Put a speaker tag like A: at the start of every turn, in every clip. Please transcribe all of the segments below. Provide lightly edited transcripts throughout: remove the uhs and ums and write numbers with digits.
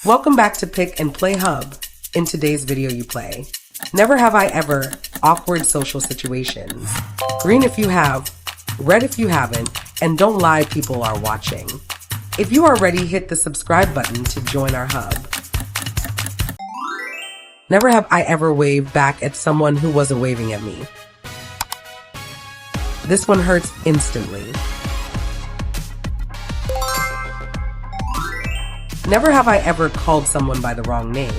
A: Welcome back to Pick and Play Hub. In today's video you play, never have I ever, awkward social situations. Green if you have, red if you haven't, and don't lie, people are watching. If you are ready, hit the subscribe button to join our hub. Never have I ever waved back at someone who wasn't waving at me. This one hurts instantly. Never have I ever called someone by the wrong name.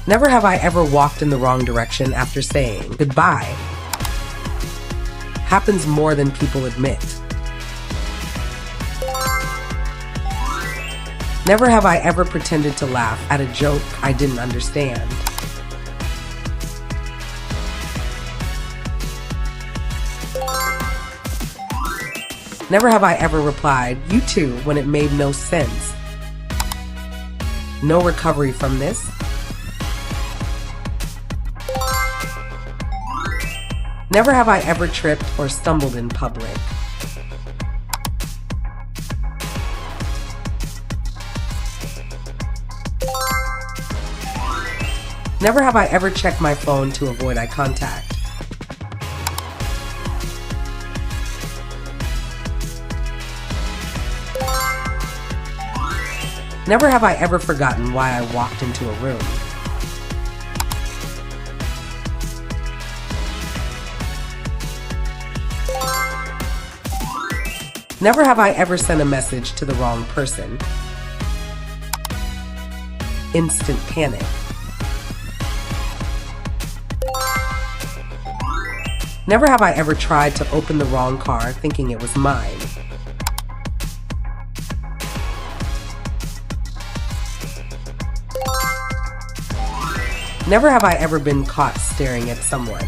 A: Never have I ever walked in the wrong direction after saying goodbye. Happens more than people admit. Never have I ever pretended to laugh at a joke I didn't understand. Never have I ever replied, "You too," when it made no sense. No recovery from this. Never have I ever tripped or stumbled in public. Never have I ever checked my phone to avoid eye contact. Never have I ever forgotten why I walked into a room. Never have I ever sent a message to the wrong person. Instant panic. Never have I ever tried to open the wrong car thinking it was mine. Never have I ever been caught staring at someone.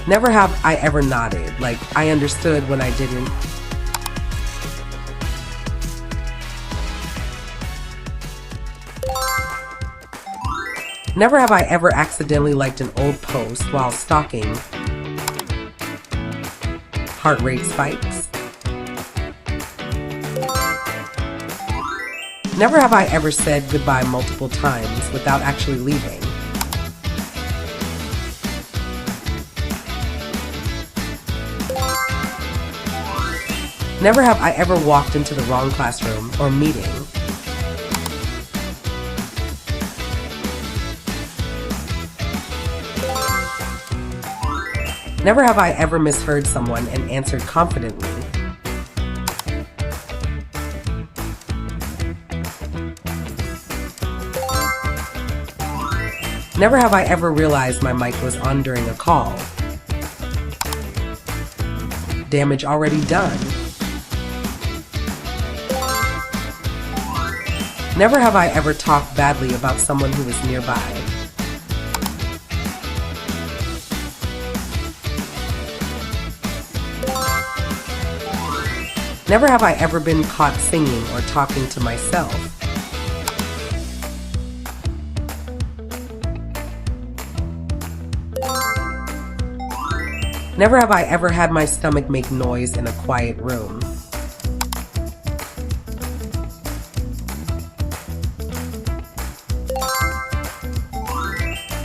A: Never have I ever nodded, like I understood when I didn't. Never have I ever accidentally liked an old post while stalking. Heart rate spikes. Never have I ever said goodbye multiple times without actually leaving. Never have I ever walked into the wrong classroom or meeting. Never have I ever misheard someone and answered confidently. Never have I ever realized my mic was on during a call. Damage already done. Never have I ever talked badly about someone who was nearby. Never have I ever been caught singing or talking to myself. Never have I ever had my stomach make noise in a quiet room.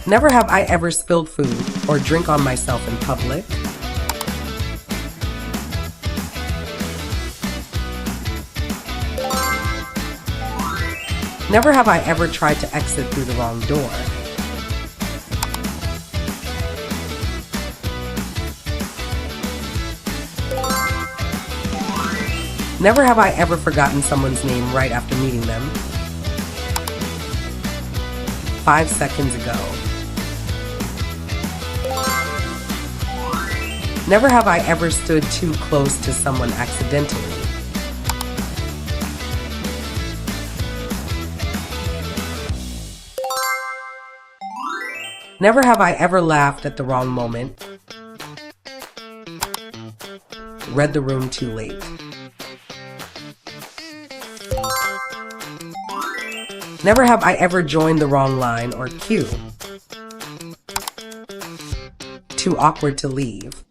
A: Never have I ever spilled food or drink on myself in public. Never have I ever tried to exit through the wrong door. Never have I ever forgotten someone's name right after meeting them. 5 seconds ago. Never have I ever stood too close to someone accidentally. Never have I ever laughed at the wrong moment. Read the room too late. Never have I ever joined the wrong line or queue. Too awkward to leave.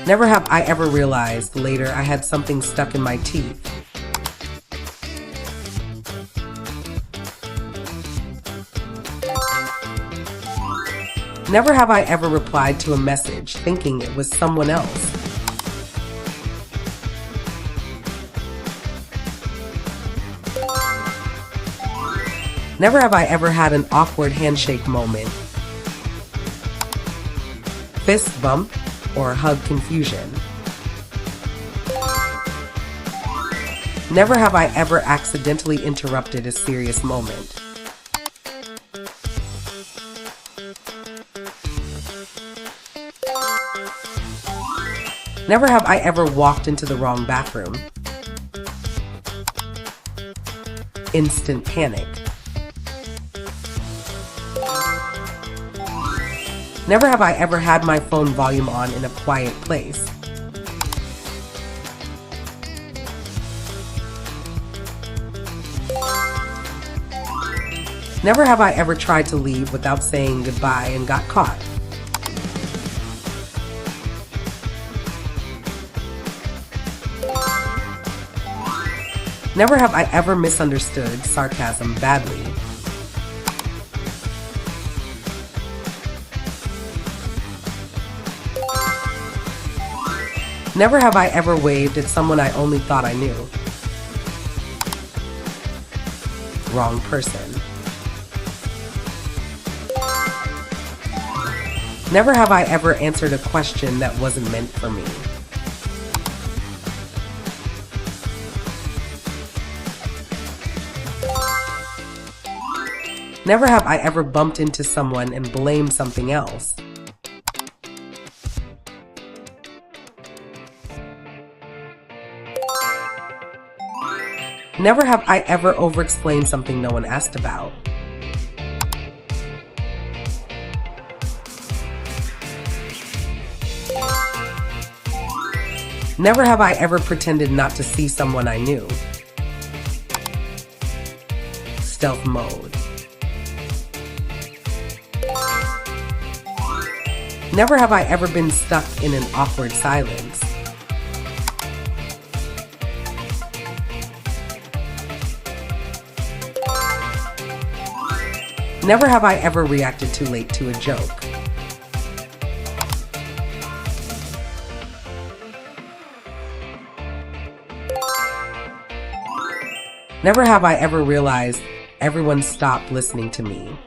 A: Never have I ever realized later I had something stuck in my teeth. Never have I ever replied to a message thinking it was someone else. Never have I ever had an awkward handshake moment, fist bump, or hug confusion. Never have I ever accidentally interrupted a serious moment. Never have I ever walked into the wrong bathroom. Instant panic. Never have I ever had my phone volume on in a quiet place. Never have I ever tried to leave without saying goodbye and got caught. Never have I ever misunderstood sarcasm badly. Never have I ever waved at someone I only thought I knew. Wrong person. Never have I ever answered a question that wasn't meant for me. Never have I ever bumped into someone and blamed something else. Never have I ever over-explained something no one asked about. Never have I ever pretended not to see someone I knew. Stealth mode. Never have I ever been stuck in an awkward silence. Never have I ever reacted too late to a joke. Never have I ever realized everyone stopped listening to me.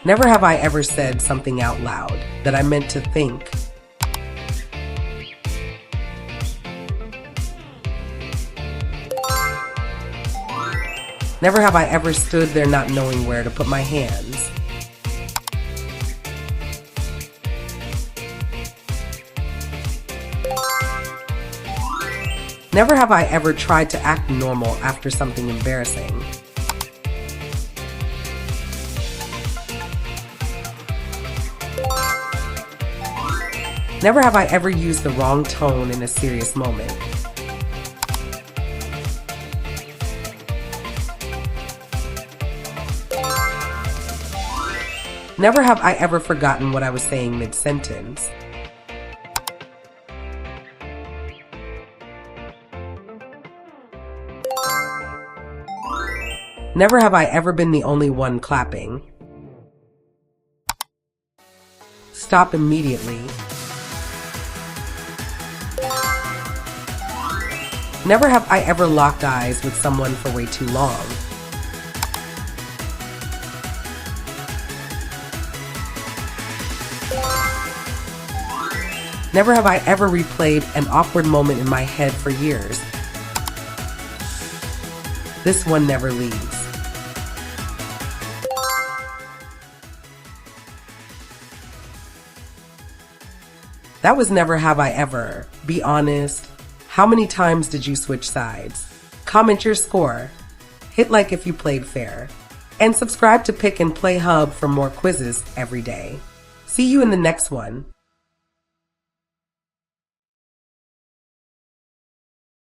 A: Never have I ever said something out loud that I meant to think. Never have I ever stood there not knowing where to put my hands. Never have I ever tried to act normal after something embarrassing. Never have I ever used the wrong tone in a serious moment. Never have I ever forgotten what I was saying mid-sentence. Never have I ever been the only one clapping. Stop immediately. Never have I ever locked eyes with someone for way too long. Never have I ever replayed an awkward moment in my head for years. This one never leaves. That was never have I ever. Be honest. How many times did you switch sides? Comment your score. Hit like if you played fair. And subscribe to Pick and Play Hub for more quizzes every day. See you in the next one.